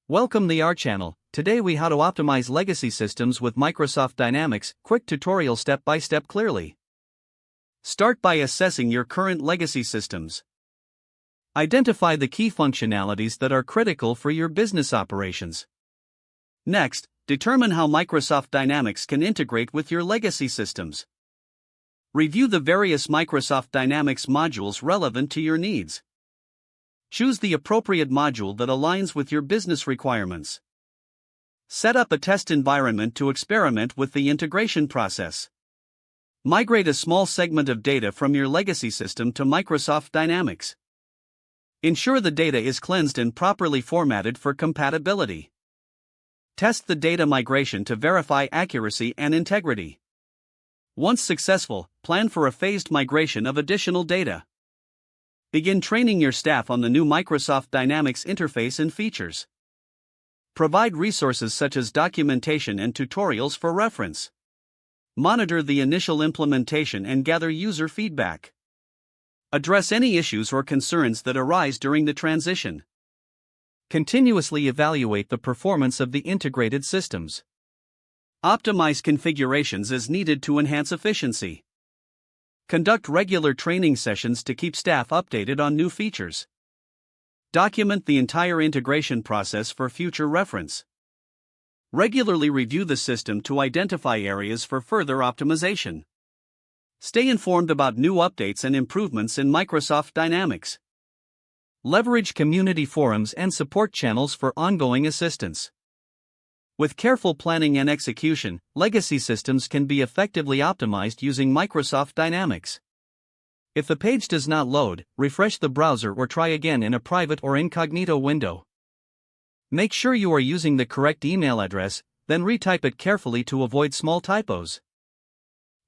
Welcome to our channel. Today we how to optimize legacy systems with Microsoft Dynamics. Quick tutorial step by step clearly. Start by assessing your current legacy systems. Identify the key functionalities that are critical for your business operations. Next, determine how Microsoft Dynamics can integrate with your legacy systems. Review the various Microsoft Dynamics modules relevant to your needs. Choose the appropriate module that aligns with your business requirements. Set up a test environment to experiment with the integration process. Migrate a small segment of data from your legacy system to Microsoft Dynamics. Ensure the data is cleansed and properly formatted for compatibility. Test the data migration to verify accuracy and integrity. Once successful, plan for a phased migration of additional data. Begin training your staff on the new Microsoft Dynamics interface and features. Provide resources such as documentation and tutorials for reference. Monitor the initial implementation and gather user feedback. Address any issues or concerns that arise during the transition. Continuously evaluate the performance of the integrated systems. Optimize configurations as needed to enhance efficiency. Conduct regular training sessions to keep staff updated on new features. Document the entire integration process for future reference. Regularly review the system to identify areas for further optimization. Stay informed about new updates and improvements in Microsoft Dynamics. Leverage community forums and support channels for ongoing assistance. With careful planning and execution, legacy systems can be effectively optimized using Microsoft Dynamics. If the page does not load, refresh the browser or try again in a private or incognito window. Make sure you are using the correct email address, then retype it carefully to avoid small typos.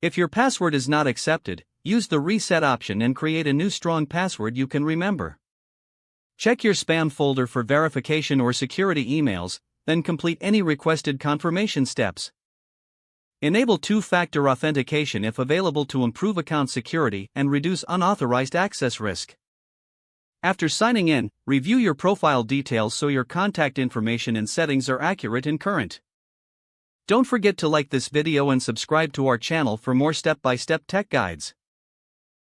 If your password is not accepted, use the reset option and create a new strong password you can remember. Check your spam folder for verification or security emails, then complete any requested confirmation steps. Enable two-factor authentication if available to improve account security and reduce unauthorized access risk. After signing in, review your profile details so your contact information and settings are accurate and current. Don't forget to like this video and subscribe to our channel for more step-by-step tech guides.